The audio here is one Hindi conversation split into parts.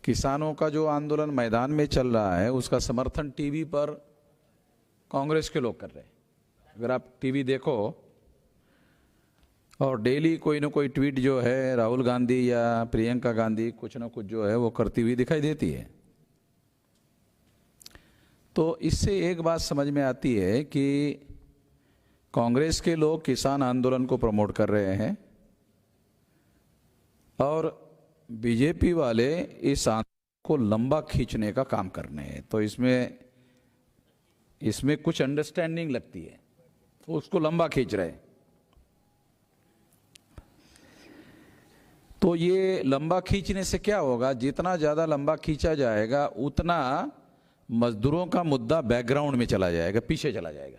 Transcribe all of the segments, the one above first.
किसानों का जो आंदोलन मैदान में चल रहा है उसका समर्थन टीवी पर कांग्रेस के लोग कर रहे हैं। अगर आप टीवी देखो और डेली कोई ना कोई ट्वीट जो है राहुल गांधी या प्रियंका गांधी कुछ ना कुछ जो है वो करती हुई दिखाई देती है। तो इससे एक बात समझ में आती है कि कांग्रेस के लोग किसान आंदोलन को प्रमोट कर रहे हैं और बीजेपी वाले इस आंदोलन को लंबा खींचने का काम कर रहे हैं। तो इसमें कुछ अंडरस्टैंडिंग लगती है, उसको लंबा खींच रहे हैं। तो ये लंबा खींचने से क्या होगा, जितना ज़्यादा लंबा खींचा जाएगा उतना मजदूरों का मुद्दा बैकग्राउंड में चला जाएगा, पीछे चला जाएगा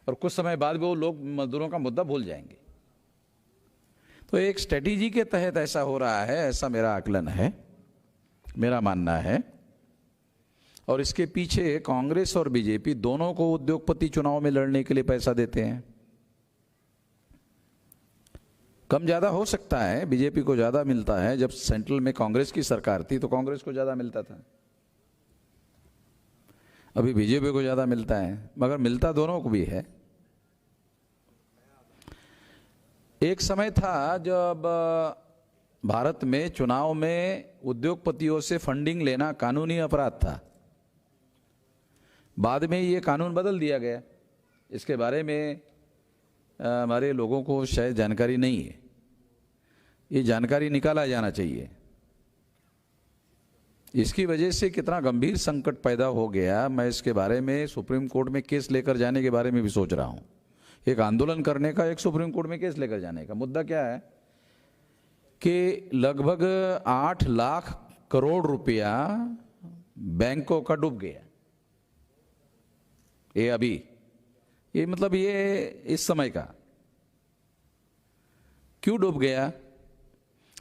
और कुछ समय बाद वो लोग मजदूरों का मुद्दा भूल जाएंगे। तो एक स्ट्रेटेजी के तहत ऐसा हो रहा है, ऐसा मेरा आकलन है, मेरा मानना है। और इसके पीछे कांग्रेस और बीजेपी दोनों को उद्योगपति चुनाव में लड़ने के लिए पैसा देते हैं। कम ज़्यादा हो सकता है, बीजेपी को ज़्यादा मिलता है। जब सेंट्रल में कांग्रेस की सरकार थी तो कांग्रेस को ज़्यादा मिलता था, अभी बीजेपी को ज़्यादा मिलता है, मगर मिलता दोनों को भी है। एक समय था जब भारत में चुनाव में उद्योगपतियों से फंडिंग लेना कानूनी अपराध था। बाद में ये कानून बदल दिया गया। इसके बारे में हमारे लोगों को शायद जानकारी नहीं है, ये जानकारी निकाला जाना चाहिए। इसकी वजह से कितना गंभीर संकट पैदा हो गया, मैं इसके बारे में सुप्रीम कोर्ट में केस लेकर जाने के बारे में भी सोच रहा हूँ। एक आंदोलन करने का, एक सुप्रीम कोर्ट में केस लेकर जाने का। मुद्दा क्या है कि लगभग 8 लाख करोड़ रुपया बैंकों का डूब गया। ये अभी ये मतलब ये इस समय का क्यों डूब गया?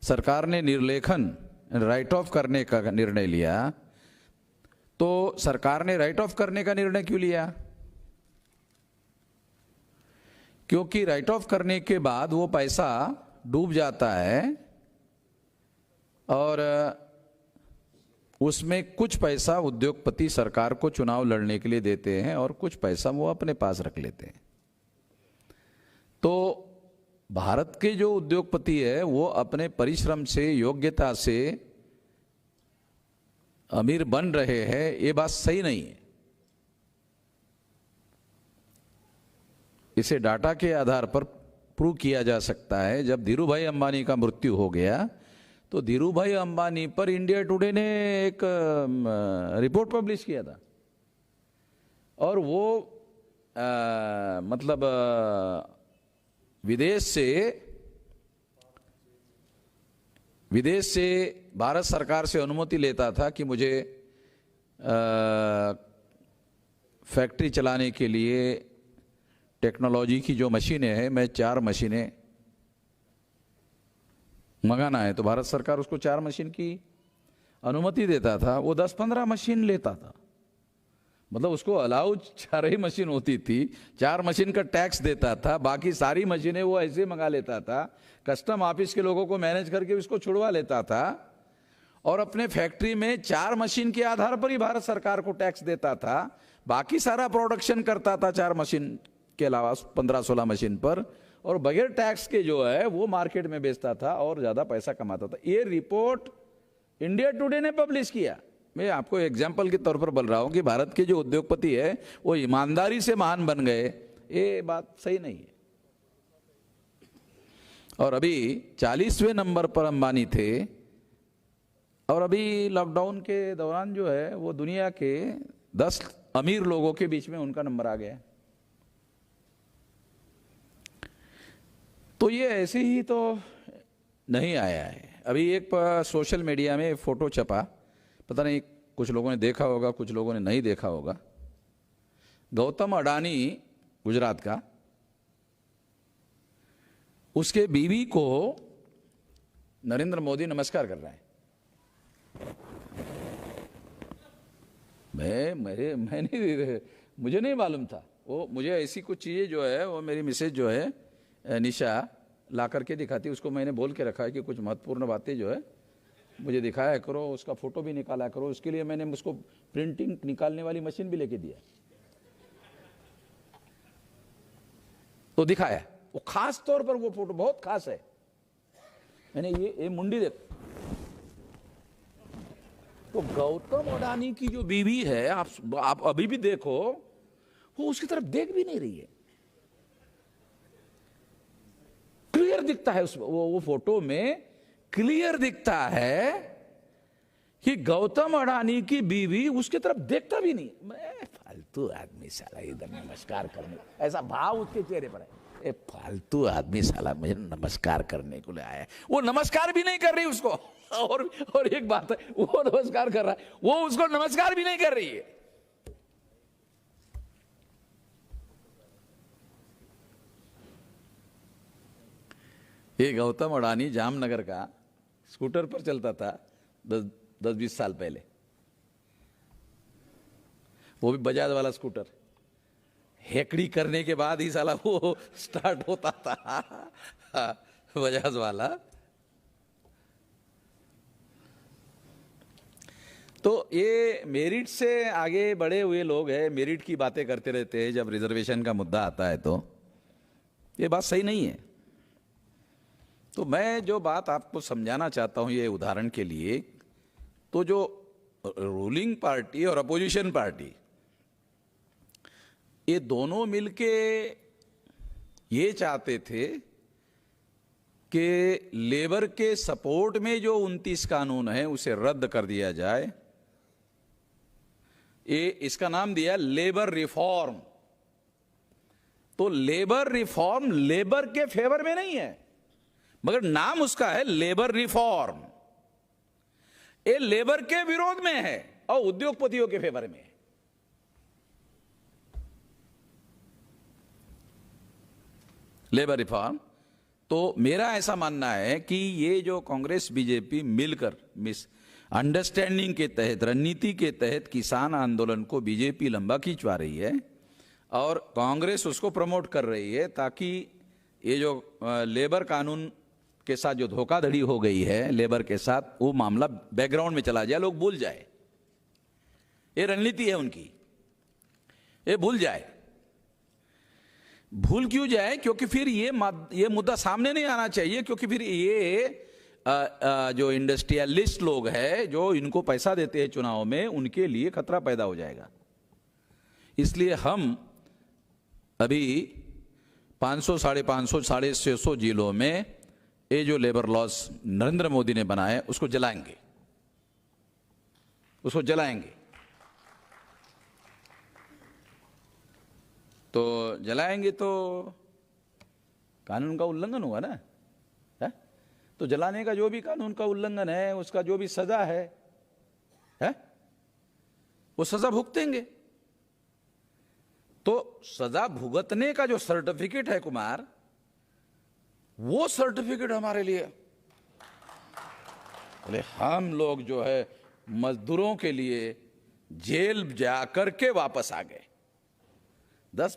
सरकार ने निर्लेखन राइट ऑफ करने का निर्णय लिया। तो सरकार ने राइट ऑफ करने का निर्णय क्यों लिया? क्योंकि राइट ऑफ करने के बाद वो पैसा डूब जाता है और उसमें कुछ पैसा उद्योगपति सरकार को चुनाव लड़ने के लिए देते हैं और कुछ पैसा वो अपने पास रख लेते हैं। तो भारत के जो उद्योगपति है वो अपने परिश्रम से, योग्यता से अमीर बन रहे हैं, ये बात सही नहीं है। इसे डाटा के आधार पर प्रूव किया जा सकता है। जब धीरूभाई अंबानी का मृत्यु हो गया तो धीरूभाई अंबानी पर इंडिया टुडे ने एक रिपोर्ट पब्लिश किया था और वो मतलब विदेश से भारत सरकार से अनुमति लेता था कि मुझे फैक्ट्री चलाने के लिए टेक्नोलॉजी की जो मशीनें हैं, मैं 4 मशीनें मंगाना है। तो भारत सरकार उसको 4 मशीन की अनुमति देता था, वो 10-15 मशीन लेता था। मतलब उसको अलाउ 4 ही मशीन होती थी, 4 मशीन का टैक्स देता था, बाकी सारी मशीनें वो ऐसे मंगा लेता था। कस्टम ऑफिस के लोगों को मैनेज करके उसको छुड़वा लेता था और अपने फैक्ट्री में 4 मशीन के आधार पर ही भारत सरकार को टैक्स देता था। बाकी सारा प्रोडक्शन करता था 4 मशीन के अलावा 15-16 मशीन पर, और बगैर टैक्स के जो है वो मार्केट में बेचता था और ज़्यादा पैसा कमाता था। ये रिपोर्ट इंडिया टुडे ने पब्लिश किया। मैं आपको एग्जाम्पल के तौर पर बोल रहा हूँ कि भारत के जो उद्योगपति है वो ईमानदारी से महान बन गए, ये बात सही नहीं है। और अभी 40वें नंबर पर अंबानी थे और अभी लॉकडाउन के दौरान जो है वो दुनिया के 10 अमीर लोगों के बीच में उनका नंबर आ गया। तो ये ऐसे ही तो नहीं आया है। अभी एक सोशल मीडिया में फोटो छपा, पता नहीं कुछ लोगों ने देखा होगा, कुछ लोगों ने नहीं देखा होगा। गौतम अडानी गुजरात का, उसके बीवी को नरेंद्र मोदी नमस्कार कर रहा है। मुझे नहीं मालूम था वो, मुझे ऐसी कुछ चीज़ें जो है वो मेरी मिसेज जो है निशा ला करके दिखाती, उसको मैंने बोल के रखा है कि कुछ महत्वपूर्ण बातें जो है मुझे दिखाया करो, उसका फोटो भी निकाला करो। उसके लिए मैंने उसको प्रिंटिंग निकालने वाली मशीन भी लेके दिया, तो दिखाया। वो खास तौर पर वो फोटो बहुत खास है। मैंने ये मुंडी देख, तो गौतम अडानी की जो बीवी है, आप अभी भी देखो, वो उसकी तरफ देख भी नहीं रही है। क्लियर दिखता है वो फोटो में क्लियर दिखता है कि गौतम अडानी की बीवी उसकी तरफ देखता भी नहीं। मैं फालतू आदमी साला इधर नमस्कार करने, ऐसा भाव उसके चेहरे पर है। ए फालतू आदमी साला मुझे नमस्कार करने को ले आया, वो नमस्कार भी नहीं कर रही उसको। और एक बात है, वो नमस्कार कर रहा है, वो उसको नमस्कार भी नहीं कर रही है। ये गौतम अडानी जामनगर का स्कूटर पर चलता था 10-20 साल पहले, वो भी बजाज वाला स्कूटर। हेकड़ी करने के बाद ही साला वो स्टार्ट होता था, बजाज वाला। तो ये मेरिट से आगे बढ़े हुए लोग हैं, मेरिट की बातें करते रहते हैं। जब रिजर्वेशन का मुद्दा आता है तो ये बात सही नहीं है। तो मैं जो बात आपको समझाना चाहता हूं ये उदाहरण के लिए, तो जो रूलिंग पार्टी और अपोजिशन पार्टी, ये दोनों मिलके ये चाहते थे कि लेबर के सपोर्ट में जो 29 कानून है उसे रद्द कर दिया जाए। ये इसका नाम दिया लेबर रिफॉर्म। तो लेबर रिफॉर्म लेबर के फेवर में नहीं है, मगर नाम उसका है लेबर रिफॉर्म। ये लेबर के विरोध में है और उद्योगपतियों के फेवर में है। Labour reform. तो मेरा ऐसा मानना है कि ये जो कांग्रेस बीजेपी मिलकर अंडरस्टैंडिंग के तहत, रणनीति के तहत किसान आंदोलन को बीजेपी लंबा खिंचवा रही है और कांग्रेस उसको प्रमोट कर रही है, ताकि ये जो लेबर कानून के साथ जो धोखाधड़ी हो गई है लेबर के साथ, वो मामला बैकग्राउंड में चला जाए, लोग भूल जाए। ये रणनीति है उनकी, ये भूल जाए। भूल क्यों जाए? क्योंकि फिर ये मुद्दा सामने नहीं आना चाहिए, क्योंकि फिर ये जो इंडस्ट्रियलिस्ट लोग हैं जो इनको पैसा देते हैं चुनाव में, उनके लिए खतरा पैदा हो जाएगा। इसलिए हम अभी 500, 550, 650 जिलों में ये जो लेबर लॉज नरेंद्र मोदी ने बनाए उसको जलाएंगे, उसको जलाएंगे। तो जलाएंगे तो कानून का उल्लंघन हुआ ना, है? तो जलाने का जो भी कानून का उल्लंघन है, उसका जो भी सजा है, वो सजा भुगतेंगे। तो सजा भुगतने का जो सर्टिफिकेट है कुमार, वो सर्टिफिकेट हमारे लिए, बोले हम लोग जो है मजदूरों के लिए जेल जाकर के वापस आ गए। 10,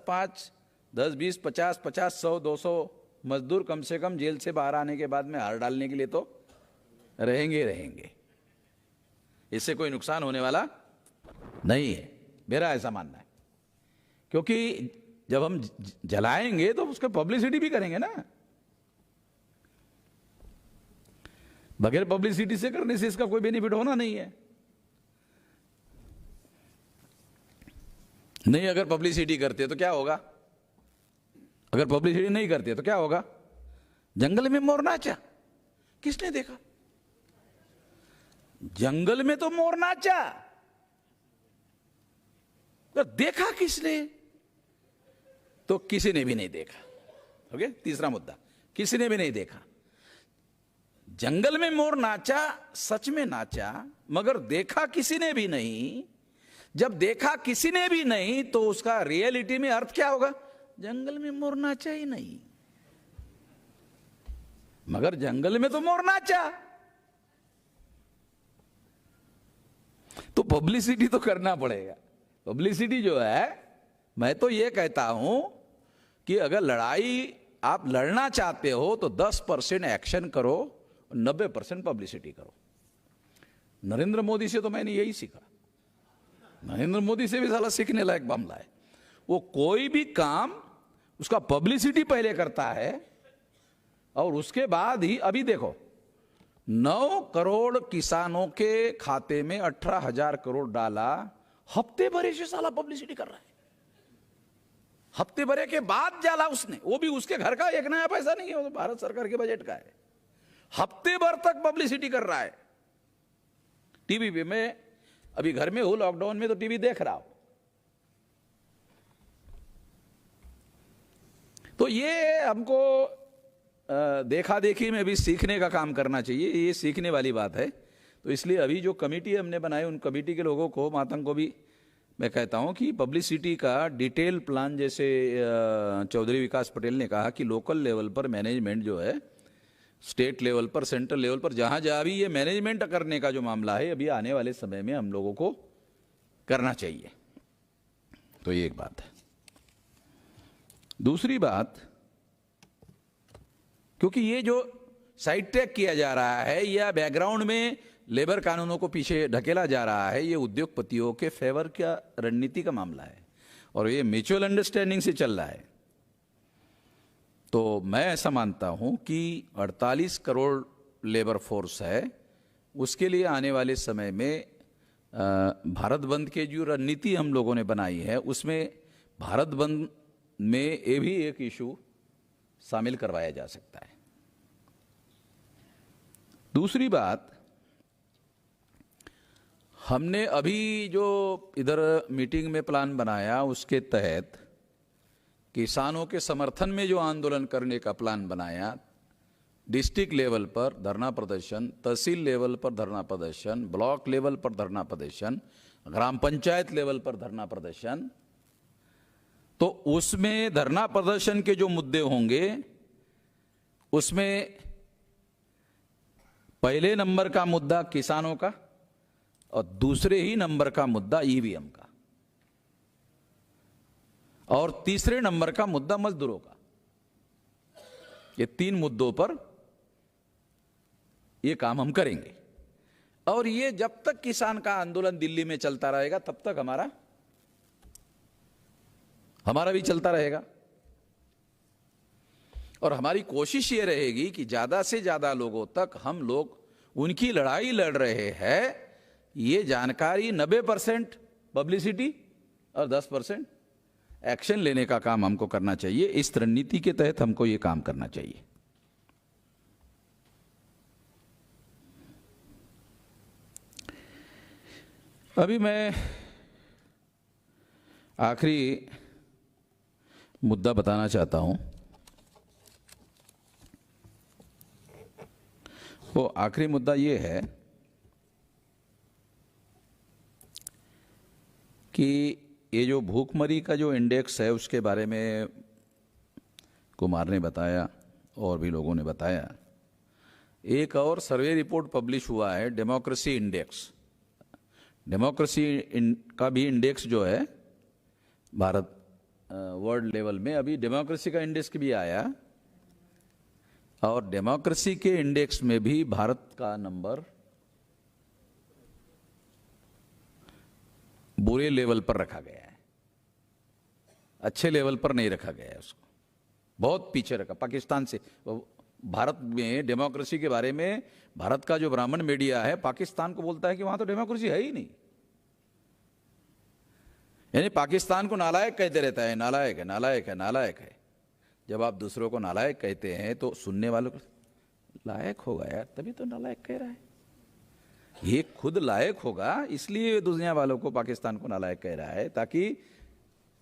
20, 50, 100, 200 मजदूर कम से कम जेल से बाहर आने के बाद में हार डालने के लिए तो रहेंगे। इससे कोई नुकसान होने वाला नहीं है, मेरा ऐसा मानना है। क्योंकि जब हम जलाएंगे तो उसका पब्लिसिटी भी करेंगे ना। बगैर पब्लिसिटी से करने से इसका कोई बेनिफिट होना नहीं है। नहीं, अगर पब्लिसिटी करते तो क्या होगा? अगर पब्लिसिटी नहीं करते तो क्या होगा? जंगल में मोर नाचा, किसने देखा? जंगल में तो मोर नाचा, तो देखा किसने? तो किसी ने भी नहीं देखा। ओके, तीसरा मुद्दा, किसी ने भी नहीं देखा। जंगल में मोर नाचा, सच में नाचा, मगर देखा किसी ने भी नहीं। जब देखा किसी ने भी नहीं तो उसका रियलिटी में अर्थ क्या होगा? जंगल में मोर नाचा ही नहीं, मगर जंगल में तो मोर नाचा। तो पब्लिसिटी तो करना पड़ेगा। पब्लिसिटी जो है, मैं तो ये कहता हूं कि अगर लड़ाई आप लड़ना चाहते हो तो 10% एक्शन करो, 90% पब्लिसिटी करो। नरेंद्र मोदी से तो मैंने यही सीखा। नरेंद्र मोदी से भी साला सीखने लायक मामला है। वो कोई भी काम उसका पब्लिसिटी पहले करता है और उसके बाद ही, अभी देखो 9 करोड़ किसानों के खाते में 18,000 करोड़ डाला, हफ्ते भरे से साला पब्लिसिटी कर रहा है। हफ्ते भरे के बाद डाला उसने, वो भी उसके घर का एक नया पैसा नहीं है, वो तो भारत सरकार के बजट का है। हफ्ते भर तक पब्लिसिटी कर रहा है टीवी पे। मैं अभी घर में हूं, लॉकडाउन में, तो टीवी देख रहा हूं। तो ये हमको देखा देखी में भी सीखने का काम करना चाहिए, ये सीखने वाली बात है। तो इसलिए अभी जो कमेटी हमने बनाई, उन कमेटी के लोगों को, मातंग को भी मैं कहता हूं कि पब्लिसिटी का डिटेल प्लान, जैसे चौधरी विकास पटेल ने कहा कि लोकल लेवल पर मैनेजमेंट जो है, स्टेट लेवल पर, सेंट्रल लेवल पर, जहां जहां भी ये मैनेजमेंट करने का जो मामला है, अभी आने वाले समय में हम लोगों को करना चाहिए। तो ये एक बात है। दूसरी बात, क्योंकि ये जो साइड ट्रैक किया जा रहा है या बैकग्राउंड में लेबर कानूनों को पीछे ढकेला जा रहा है, ये उद्योगपतियों के फेवर का रणनीति का मामला है और ये म्यूचुअल अंडरस्टैंडिंग से चल रहा है। तो मैं ऐसा मानता हूं कि 48 करोड़ लेबर फोर्स है, उसके लिए आने वाले समय में भारत बंद के जो रणनीति हम लोगों ने बनाई है, उसमें भारत बंद में ये भी एक इशू शामिल करवाया जा सकता है। दूसरी बात, हमने अभी जो इधर मीटिंग में प्लान बनाया, उसके तहत किसानों के समर्थन में जो आंदोलन करने का प्लान बनाया, डिस्ट्रिक्ट लेवल पर धरना प्रदर्शन, तहसील लेवल पर धरना प्रदर्शन, ब्लॉक लेवल पर धरना प्रदर्शन, ग्राम पंचायत लेवल पर धरना प्रदर्शन, तो उसमें धरना प्रदर्शन के जो मुद्दे होंगे, उसमें पहले नंबर का मुद्दा किसानों का और दूसरे ही नंबर का मुद्दा ईवीएम का और तीसरे नंबर का मुद्दा मजदूरों का। ये 3 मुद्दों पर ये काम हम करेंगे और ये जब तक किसान का आंदोलन दिल्ली में चलता रहेगा, तब तक हमारा भी चलता रहेगा। और हमारी कोशिश ये रहेगी कि ज्यादा से ज्यादा लोगों तक हम लोग उनकी लड़ाई लड़ रहे हैं, ये जानकारी 90% पब्लिसिटी और 10% एक्शन लेने का काम हमको करना चाहिए। इस रणनीति के तहत हमको ये काम करना चाहिए। अभी मैं आखिरी मुद्दा बताना चाहता हूं। वो आखिरी मुद्दा ये है कि ये जो भूखमरी का जो इंडेक्स है, उसके बारे में कुमार ने बताया और भी लोगों ने बताया। एक और सर्वे रिपोर्ट पब्लिश हुआ है, डेमोक्रेसी इंडेक्स। डेमोक्रेसी का भी इंडेक्स जो है भारत वर्ल्ड लेवल में, अभी डेमोक्रेसी का इंडेक्स भी आया और डेमोक्रेसी के इंडेक्स में भी भारत का नंबर बुरे लेवल पर रखा गया है, अच्छे लेवल पर नहीं रखा गया है, उसको बहुत पीछे रखा पाकिस्तान से। भारत में डेमोक्रेसी के बारे में भारत का जो ब्राह्मण मीडिया है पाकिस्तान को बोलता है कि वहां तो डेमोक्रेसी है ही नहीं, यानी पाकिस्तान को नालायक कहते रहता है, नालायक है, नालायक है, नालायक है। जब आप दूसरों को नालायक कहते हैं तो सुनने वालों को लायक होगा यार, तभी तो नालायक कह रहा है। ये खुद लायक होगा इसलिए दुनिया वालों को, पाकिस्तान को नालायक कह रहा है, ताकि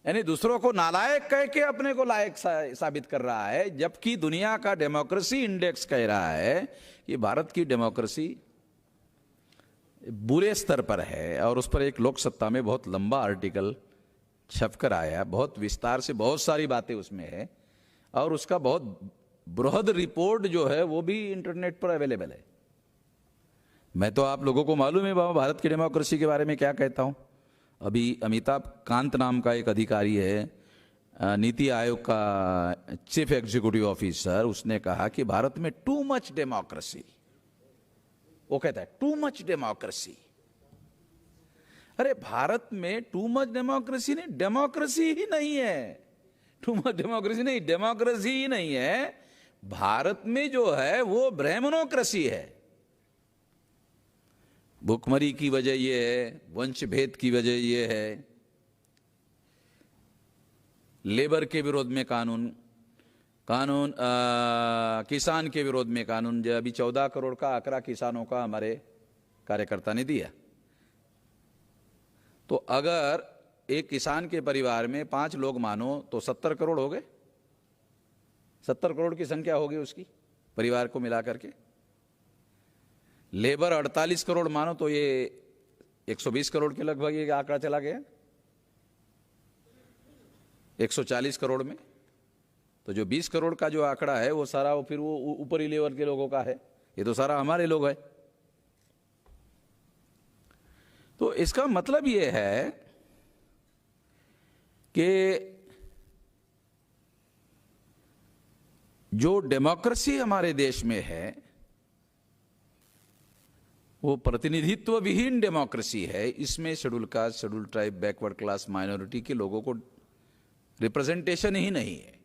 यानी दूसरों को नालायक कह के अपने को लायक साबित कर रहा है। जबकि दुनिया का डेमोक्रेसी इंडेक्स कह रहा है कि भारत की डेमोक्रेसी बुरे स्तर पर है और उस पर एक लोक सत्ता में बहुत लंबा आर्टिकल छपकर आया, बहुत विस्तार से बहुत सारी बातें उसमें है और उसका बहुत बृहद रिपोर्ट जो है वो भी इंटरनेट पर अवेलेबल है। मैं तो आप लोगों को मालूम है बाबा भारत की डेमोक्रेसी के बारे में क्या कहता हूं। अभी अमिताभ कांत नाम का एक अधिकारी है, नीति आयोग का चीफ एग्जीक्यूटिव ऑफिसर, उसने कहा कि भारत में टू मच डेमोक्रेसी। वो कहता है टू मच डेमोक्रेसी। अरे भारत में टू मच डेमोक्रेसी नहीं, डेमोक्रेसी ही नहीं है। टू मच डेमोक्रेसी नहीं, डेमोक्रेसी ही नहीं है। भारत में जो है वो ब्राह्मणोक्रेसी है। भुखमरी की वजह ये है, वंश भेद की वजह ये है, लेबर के विरोध में कानून किसान के विरोध में कानून। जो अभी 14 करोड़ का आंकड़ा किसानों का हमारे कार्यकर्ता ने दिया, तो अगर एक किसान के परिवार में 5 लोग मानो तो 70 करोड़ हो गए। 70 करोड़ की संख्या होगी उसकी परिवार को मिला करके। लेबर 48 करोड़ मानो तो ये 120 करोड़ के लगभग ये आंकड़ा चला गया। 140 करोड़ में तो जो 20 करोड़ का जो आंकड़ा है वो सारा वो फिर वो ऊपरी लेवल के लोगों का है। ये तो सारा हमारे लोग है। तो इसका मतलब ये है कि जो डेमोक्रेसी हमारे देश में है वो प्रतिनिधित्व विहीन डेमोक्रेसी है। इसमें schedule caste, schedule tribe, backward class, minority के लोगों को रिप्रेजेंटेशन ही नहीं है।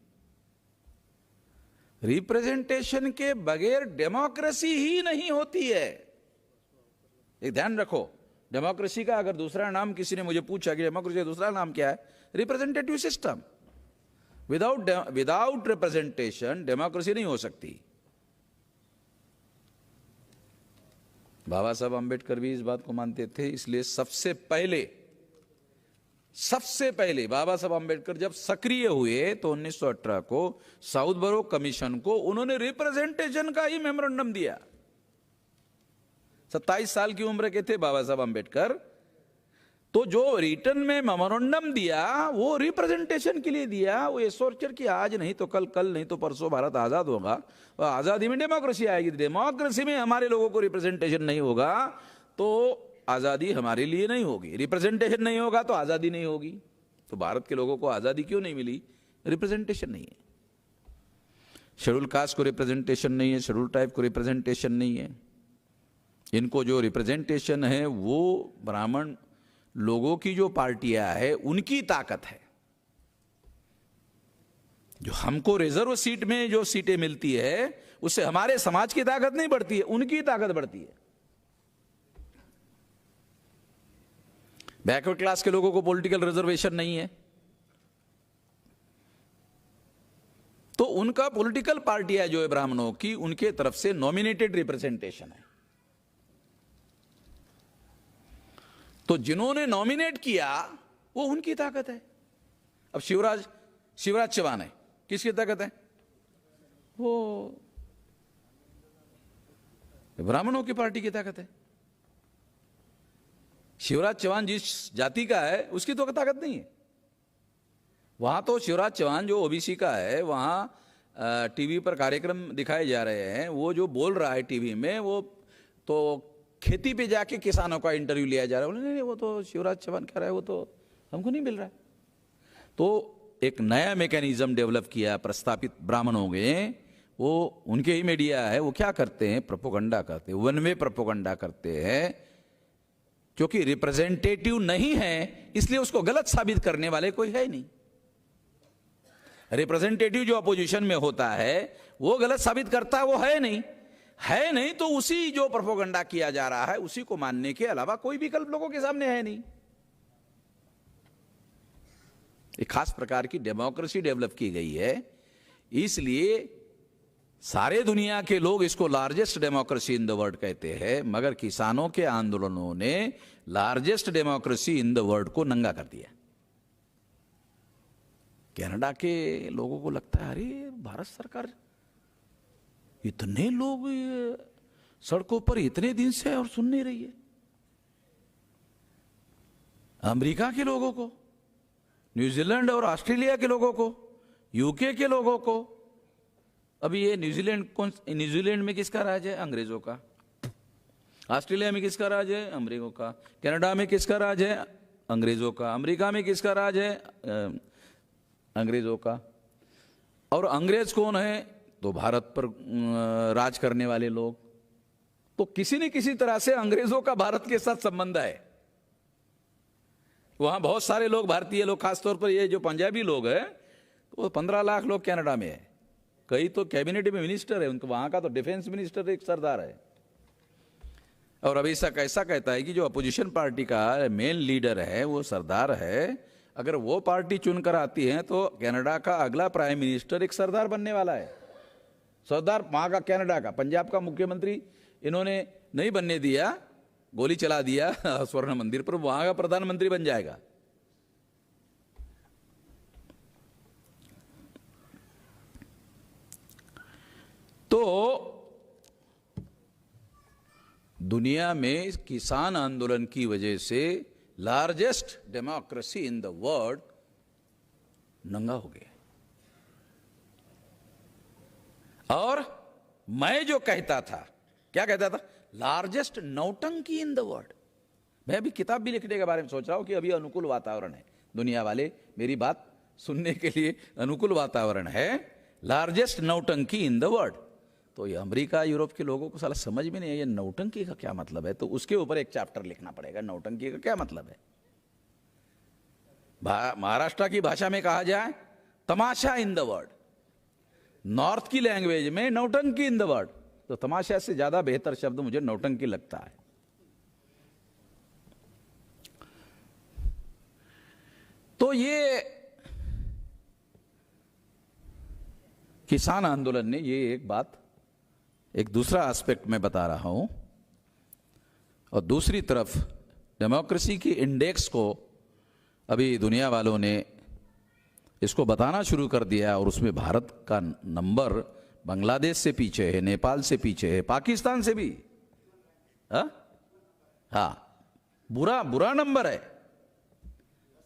रिप्रेजेंटेशन के बगैर डेमोक्रेसी ही नहीं होती है। एक ध्यान रखो, डेमोक्रेसी का अगर दूसरा नाम किसी ने मुझे पूछा कि डेमोक्रेसी का दूसरा नाम क्या है, representative system. Without representation democracy नहीं हो सकती। बाबा साहब अंबेडकर भी इस बात को मानते थे। इसलिए सबसे पहले बाबा साहब अंबेडकर जब सक्रिय हुए तो 1918 को साउथ बरो कमीशन को उन्होंने रिप्रेजेंटेशन का ही मेमोरेंडम दिया। 27 साल की उम्र के थे बाबा साहब अंबेडकर। तो जो रिटर्न में मेमोरेंडम दिया वो रिप्रेजेंटेशन के लिए दिया। वो ये सोचकर कि आज नहीं तो कल, कल नहीं तो परसों भारत आजाद होगा और आजादी में डेमोक्रेसी आएगी। डेमोक्रेसी में हमारे लोगों को रिप्रेजेंटेशन नहीं होगा तो आजादी हमारे लिए नहीं होगी। रिप्रेजेंटेशन नहीं होगा तो आजादी नहीं होगी। तो भारत के लोगों को आजादी क्यों नहीं मिली? रिप्रेजेंटेशन नहीं है। शेड्यूल कास्ट को रिप्रेजेंटेशन नहीं है, शेड्यूल ट्राइब को रिप्रेजेंटेशन नहीं है। इनको जो रिप्रेजेंटेशन है वो ब्राह्मण लोगों की जो पार्टियां है उनकी ताकत है। जो हमको रिजर्व सीट में जो सीटें मिलती है उससे हमारे समाज की ताकत नहीं बढ़ती है, उनकी ताकत बढ़ती है। बैकवर्ड क्लास के लोगों को पॉलिटिकल रिजर्वेशन नहीं है तो उनका पॉलिटिकल पार्टियां जो है ब्राह्मणों की, उनके तरफ से नॉमिनेटेड रिप्रेजेंटेशन है। तो जिन्होंने नॉमिनेट किया वो उनकी ताकत है। अब शिवराज चौहान है, किसकी ताकत है? वो ब्राह्मणों की पार्टी की ताकत है। शिवराज चौहान जिस जाति का है उसकी तो ताकत नहीं है। वहां तो शिवराज चौहान जो ओबीसी का है, वहां टीवी पर कार्यक्रम दिखाए जा रहे हैं। वो जो बोल रहा है टीवी में, वो तो खेती पे जाके किसानों का इंटरव्यू लिया जा रहा है। बोले नहीं, वो तो शिवराज चौहान कह रहा है, वो तो हमको नहीं मिल रहा है। तो एक नया मैकेनिज्म डेवलप किया प्रस्तापित ब्राह्मणों में, वो उनके ही मीडिया है। वो क्या करते हैं? प्रोपोगंडा करते हैं, वन वे प्रोपोगंडा करते हैं। क्योंकि रिप्रेजेंटेटिव नहीं है इसलिए उसको गलत साबित करने वाले कोई है नहीं। रिप्रेजेंटेटिव जो अपोजिशन में होता है वो गलत साबित करता है, वो है नहीं तो उसी जो प्रोपोगंडा किया जा रहा है उसी को मानने के अलावा कोई विकल्प लोगों के सामने है नहीं। एक खास प्रकार की डेमोक्रेसी डेवलप की गई है, इसलिए सारे दुनिया के लोग इसको largest democracy in the world कहते हैं। मगर किसानों के आंदोलनों ने largest democracy in the world को नंगा कर दिया। कनाडा के लोगों को लगता है अरे भारत सरकार इतने लोग सड़कों पर इतने दिन से और सुन नहीं रही है। अमेरिका के लोगों को, न्यूजीलैंड और ऑस्ट्रेलिया के लोगों को, यूके के लोगों को, अभी ये न्यूजीलैंड में किसका राज है? अंग्रेजों का। ऑस्ट्रेलिया में किसका राज है? अमेरिका का। कनाडा में किसका राज है? अंग्रेजों का। अमेरिका में किसका राज है? अंग्रेजों का। और अंग्रेज कौन है? तो भारत पर राज करने वाले लोग। तो किसी न किसी तरह से अंग्रेजों का भारत के साथ संबंध है। वहां बहुत सारे लोग, भारतीय लोग, खासतौर पर ये जो पंजाबी लोग हैं, तो 15 लाख लोग कनाडा में है। कई तो कैबिनेट में मिनिस्टर है उनको, वहां का तो डिफेंस मिनिस्टर एक सरदार है। और अभी तक ऐसा कहता है कि जो अपोजिशन पार्टी का मेन लीडर है वो सरदार है, अगर वो पार्टी चुनकर आती है तो कनाडा का अगला प्राइम मिनिस्टर एक सरदार बनने वाला है। सरदार वहां का, कनाडा का। पंजाब का मुख्यमंत्री इन्होंने नहीं बनने दिया, गोली चला दिया स्वर्ण मंदिर पर, वहां का प्रधानमंत्री बन जाएगा। तो दुनिया में किसान आंदोलन की वजह से largest democracy in the world नंगा हो गया। और मैं जो कहता था, क्या कहता था, लार्जेस्ट नौटंकी इन द वर्ल्ड। मैं अभी किताब भी लिखने के बारे में सोच रहा हूं कि अभी अनुकूल वातावरण है, दुनिया वाले मेरी बात सुनने के लिए अनुकूल वातावरण है। लार्जेस्ट नौटंकी इन द वर्ल्ड। तो ये अमेरिका यूरोप के लोगों को साला समझ में नहीं है ये नौटंकी का क्या मतलब है। तो उसके ऊपर एक चैप्टर लिखना पड़ेगा, नौटंकी का क्या मतलब है। महाराष्ट्र की भाषा में कहा जाए तमाशा इन द वर्ल्ड, नॉर्थ की लैंग्वेज में नौटंकी इन द वर्ल्ड। तो तमाशा से ज्यादा बेहतर शब्द मुझे नौटंकी लगता है। तो ये किसान आंदोलन ने ये एक बात, एक दूसरा एस्पेक्ट में बता रहा हूं। और दूसरी तरफ डेमोक्रेसी की इंडेक्स को अभी दुनिया वालों ने इसको बताना शुरू कर दिया, और उसमें भारत का नंबर बांग्लादेश से पीछे है, नेपाल से पीछे है, पाकिस्तान से भी। हाँ, बुरा बुरा नंबर है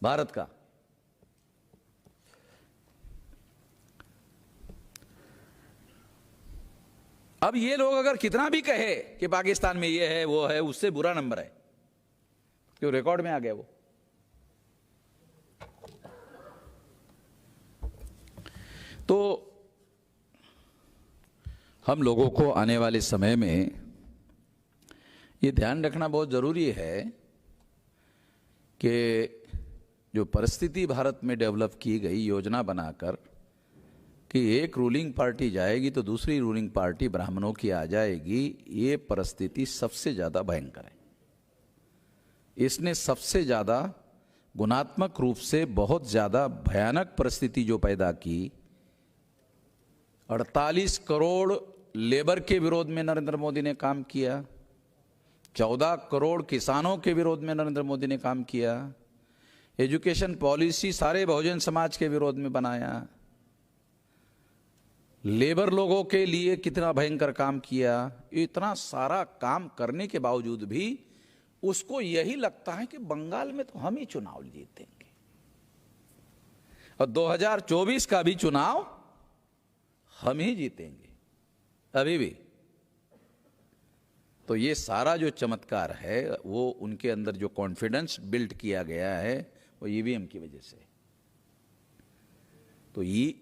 भारत का। अब ये लोग अगर कितना भी कहे कि पाकिस्तान में ये है वो है, उससे बुरा नंबर है, क्यों रिकॉर्ड में आ गया वो। तो हम लोगों को आने वाले समय में ये ध्यान रखना बहुत जरूरी है कि जो परिस्थिति भारत में डेवलप की गई योजना बनाकर कि एक रूलिंग पार्टी जाएगी तो दूसरी रूलिंग पार्टी ब्राह्मणों की आ जाएगी, ये परिस्थिति सबसे ज्यादा भयंकर है। इसने सबसे ज्यादा गुणात्मक रूप से बहुत ज्यादा भयानक परिस्थिति जो पैदा की। 48 करोड़ लेबर के विरोध में नरेंद्र मोदी ने काम किया, 14 करोड़ किसानों के विरोध में नरेंद्र मोदी ने काम किया, एजुकेशन पॉलिसी सारे बहुजन समाज के विरोध में बनाया, लेबर लोगों के लिए कितना भयंकर काम किया। इतना सारा काम करने के बावजूद भी उसको यही लगता है कि बंगाल में तो हम ही चुनाव जीतेंगे, और 2024 का भी चुनाव हम ही जीतेंगे अभी भी। तो ये सारा जो चमत्कार है वो उनके अंदर जो कॉन्फिडेंस बिल्ड किया गया है वो ईवीएम की वजह से। तो ये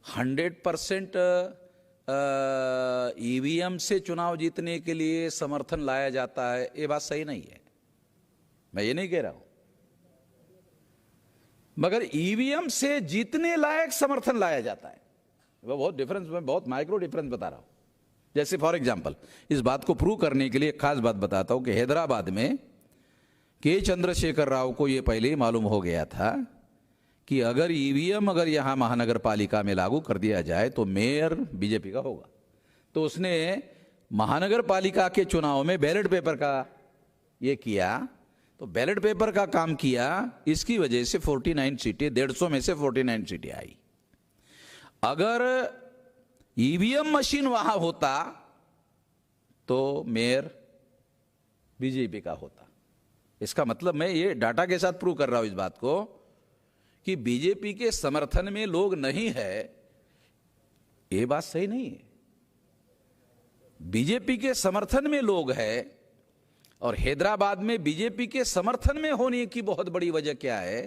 100% ईवीएम से चुनाव जीतने के लिए समर्थन लाया जाता है, ये बात सही नहीं है, मैं ये नहीं कह रहा हूं। मगर ईवीएम से जीतने लायक समर्थन लाया जाता है, वो बहुत डिफरेंस, मैं बहुत माइक्रो डिफरेंस बता रहा हूं। जैसे फॉर एग्जांपल, इस बात को प्रूव करने के लिए एक खास बात बताता हूं कि हैदराबाद में के चंद्रशेखर राव को यह पहले ही मालूम हो गया था कि अगर ईवीएम अगर यहां महानगर पालिका में लागू कर दिया जाए तो मेयर बीजेपी का होगा। तो उसने महानगर पालिका के चुनाव में बैलेट पेपर का ये किया, तो बैलेट पेपर का काम किया, इसकी वजह से 49 सीटें, 150 में से 49 सीटें आई। अगर ईवीएम मशीन वहां होता तो मेयर बीजेपी का होता। इसका मतलब मैं ये डाटा के साथ प्रूव कर रहा हूं इस बात को कि बीजेपी के समर्थन में लोग नहीं है, ये बात सही नहीं है। बीजेपी के समर्थन में लोग है, और हैदराबाद में बीजेपी के समर्थन में होने की बहुत बड़ी वजह क्या है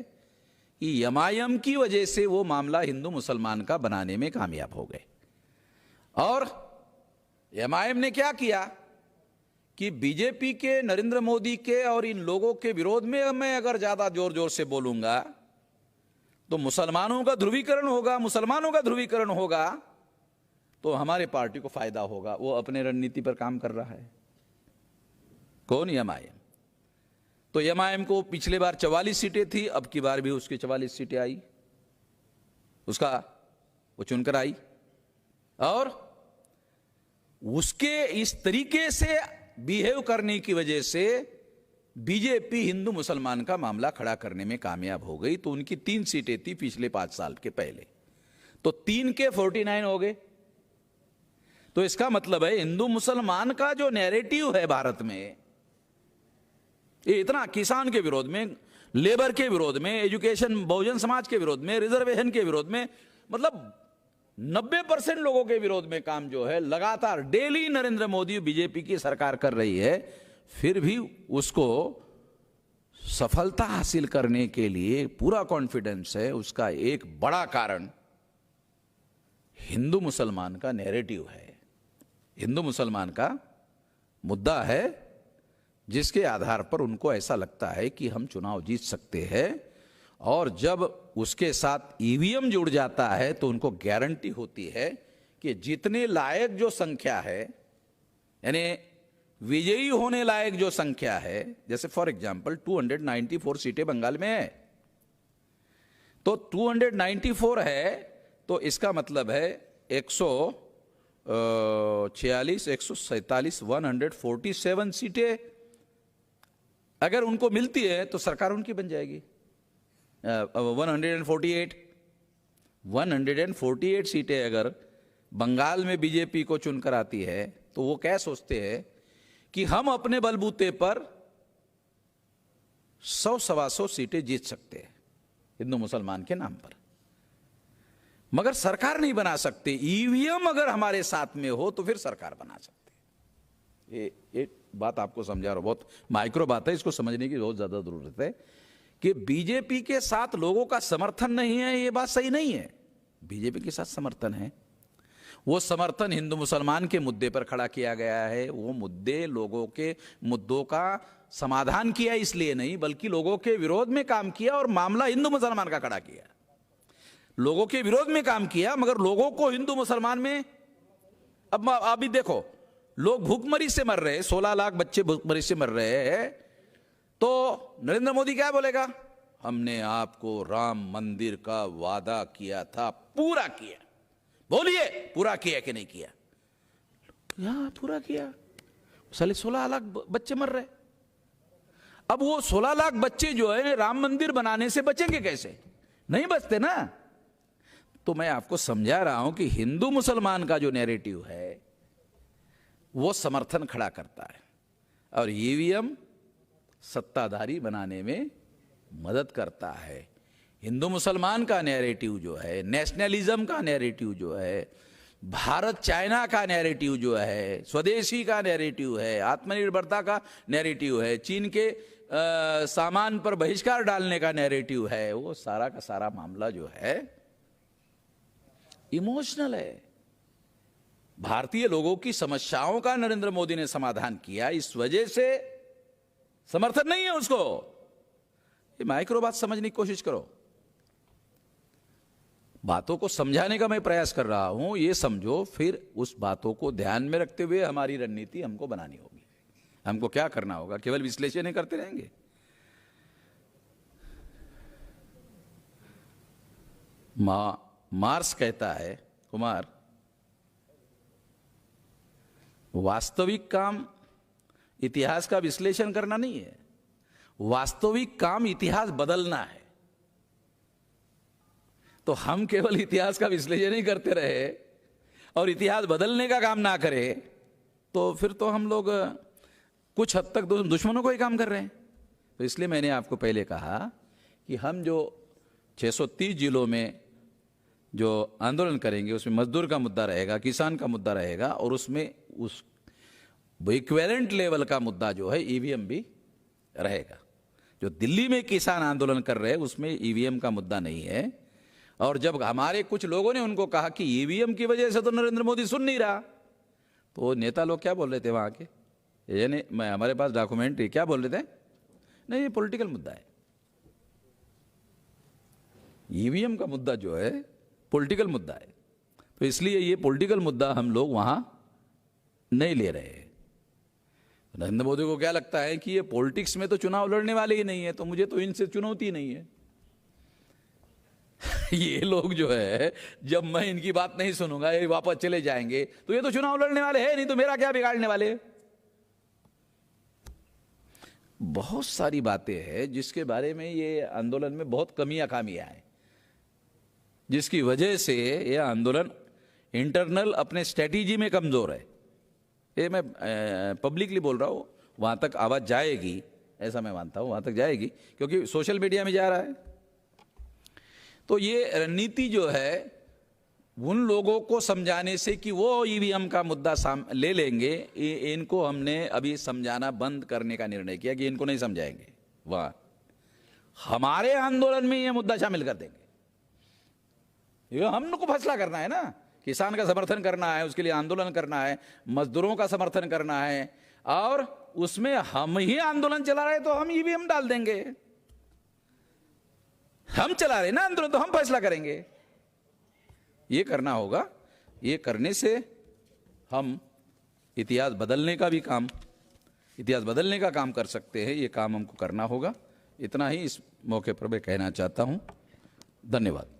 कि एमआईएम की वजह से वो मामला हिंदू मुसलमान का बनाने में कामयाब हो गए। और एमआईएम ने क्या किया कि बीजेपी के, नरेंद्र मोदी के और इन लोगों के विरोध में मैं अगर ज्यादा जोर जोर से बोलूंगा तो मुसलमानों का ध्रुवीकरण होगा, तो हमारे पार्टी को फायदा होगा। वो अपने रणनीति पर काम कर रहा है। कौन? एमआईएम। तो एमआईएम को पिछले बार 44 सीटें थी, अब की बार भी उसकी 44 सीटें आई, वो चुनकर आई। और उसके इस तरीके से बिहेव करने की वजह से बीजेपी हिंदू मुसलमान का मामला खड़ा करने में कामयाब हो गई। तो उनकी 3 सीटें थी पिछले 5 साल के पहले, तो 3 के 49 हो गए। तो इसका मतलब है हिंदू मुसलमान का जो नैरेटिव है भारत में, ये इतना किसान के विरोध में, लेबर के विरोध में, एजुकेशन बहुजन समाज के विरोध में, रिजर्वेशन के विरोध में, मतलब 90% लोगों के विरोध में काम जो है लगातार डेली नरेंद्र मोदी बीजेपी की सरकार कर रही है, फिर भी उसको सफलता हासिल करने के लिए पूरा कॉन्फिडेंस है। उसका एक बड़ा कारण हिंदू मुसलमान का नैरेटिव है, हिंदू मुसलमान का मुद्दा है, जिसके आधार पर उनको ऐसा लगता है कि हम चुनाव जीत सकते हैं। और जब उसके साथ ईवीएम जुड़ जाता है तो उनको गारंटी होती है कि जितने लायक जो संख्या है, यानी विजयी होने लायक जो संख्या है, जैसे फॉर एग्जांपल 294 सीटें बंगाल में है, तो 294 है, तो इसका मतलब है 146, 147, 147 सीटें अगर उनको मिलती है तो सरकार उनकी बन जाएगी। 148 सीटें अगर बंगाल में बीजेपी को चुनकर आती है तो वो क्या सोचते हैं कि हम अपने बलबूते पर 100-125 सीटें जीत सकते हैं हिंदू मुसलमान के नाम पर, मगर सरकार नहीं बना सकते। ईवीएम अगर हमारे साथ में हो तो फिर सरकार बना सकते। ये बात आपको समझा रहा हूं, बहुत माइक्रो बात है, इसको समझने की बहुत ज्यादा जरूरत है कि बीजेपी के साथ लोगों का समर्थन नहीं है, ये बात सही नहीं है। बीजेपी के साथ समर्थन है, वो समर्थन हिंदू मुसलमान के मुद्दे पर खड़ा किया गया है। वो मुद्दे लोगों के मुद्दों का समाधान किया इसलिए नहीं, बल्कि लोगों के विरोध में काम किया और मामला हिंदू मुसलमान का खड़ा किया। लोगों के विरोध में काम किया, मगर लोगों को हिंदू मुसलमान में, अब अभी देखो लोग भूखमरी से मर रहे हैं, 16 लाख बच्चे भूखमरी से मर रहे हैं, तो नरेंद्र मोदी क्या बोलेगा? हमने आपको राम मंदिर का वादा किया था, पूरा किया। बोलिए पूरा किया कि नहीं किया? या पूरा किया। साले 16 लाख बच्चे मर रहे। अब वो 16 लाख बच्चे जो है राम मंदिर बनाने से बचेंगे कैसे? नहीं बचते ना। तो मैं आपको समझा रहा हूं कि हिंदू मुसलमान का जो नैरेटिव है वो समर्थन खड़ा करता है, और ईवीएम सत्ताधारी बनाने में मदद करता है। हिंदू मुसलमान का नैरेटिव जो है, नेशनलिज्म का नैरेटिव जो है, भारत चाइना का नैरेटिव जो है, स्वदेशी का नैरेटिव है, आत्मनिर्भरता का नैरेटिव है, चीन के सामान पर बहिष्कार डालने का नैरेटिव है, वो सारा का सारा मामला जो है इमोशनल है। भारतीय लोगों की समस्याओं का नरेंद्र मोदी ने समाधान किया, इस वजह से समर्थन नहीं है उसको। ये माइक्रो बात समझने की कोशिश करो। बातों को समझाने का मैं प्रयास कर रहा हूं, ये समझो, फिर उस बातों को ध्यान में रखते हुए हमारी रणनीति हमको बनानी होगी। हमको क्या करना होगा? केवल विश्लेषण ही करते रहेंगे? मार्क्स कहता है, कुमार, वास्तविक काम इतिहास का विश्लेषण करना नहीं है, वास्तविक काम इतिहास बदलना है। तो हम केवल इतिहास का विश्लेषण ही करते रहे और इतिहास बदलने का काम ना करें तो फिर तो हम लोग कुछ हद तक दुश्मनों को ही काम कर रहे हैं। तो इसलिए मैंने आपको पहले कहा कि हम जो 630 जिलों में जो आंदोलन करेंगे उसमें मजदूर का मुद्दा रहेगा, किसान का मुद्दा रहेगा, और उसमें उस इक्विवेलेंट लेवल का मुद्दा जो है ईवीएम भी रहेगा। जो दिल्ली में किसान आंदोलन कर रहे हैं उसमें ईवीएम का मुद्दा नहीं है। और जब हमारे कुछ लोगों ने उनको कहा कि ईवीएम की वजह से तो नरेंद्र मोदी सुन नहीं रहा, तो नेता लोग क्या बोल रहे थे वहां के? ये नहीं, मैं हमारे पास डॉक्यूमेंट्री, क्या बोल रहे थे? नहीं, ये पॉलिटिकल मुद्दा है। ईवीएम का मुद्दा जो है पॉलिटिकल मुद्दा है, तो इसलिए ये पॉलिटिकल मुद्दा हम लोग वहां नहीं ले रहे हैं। नरेंद्र मोदी को क्या लगता है कि ये पॉलिटिक्स में तो चुनाव लड़ने वाले ही नहीं है, तो मुझे तो इनसे चुनौती नहीं है। ये लोग जो है, जब मैं इनकी बात नहीं सुनूंगा, ये वापस चले जाएंगे, तो ये तो चुनाव लड़ने वाले हैं नहीं, तो मेरा क्या बिगाड़ने वाले हैं? बहुत सारी बातें हैं जिसके बारे में ये आंदोलन में बहुत कमियां खामियां हैं, जिसकी वजह से ये आंदोलन इंटरनल अपने स्ट्रेटेजी में कमजोर है। ये मैं पब्लिकली बोल रहा हूं, वहां तक आवाज जाएगी, ऐसा मैं मानता हूं, वहां तक जाएगी, क्योंकि सोशल मीडिया में जा रहा है। तो ये रणनीति जो है उन लोगों को समझाने से कि वो ईवीएम का मुद्दा ले लेंगे, इनको हमने अभी समझाना बंद करने का निर्णय किया कि इनको नहीं समझाएंगे। वाह, हमारे आंदोलन में ये मुद्दा शामिल कर देंगे। ये हमको फैसला करना है ना, किसान का समर्थन करना है, उसके लिए आंदोलन करना है, मजदूरों का समर्थन करना है, और उसमें हम ही आंदोलन चला रहे तो हम ईवीएम डाल देंगे। हम चला रहे ना आंदोलन, तो हम फैसला करेंगे। ये करना होगा। ये करने से हम इतिहास बदलने का काम कर सकते हैं। ये काम हमको करना होगा। इतना ही इस मौके पर मैं कहना चाहता हूं। धन्यवाद।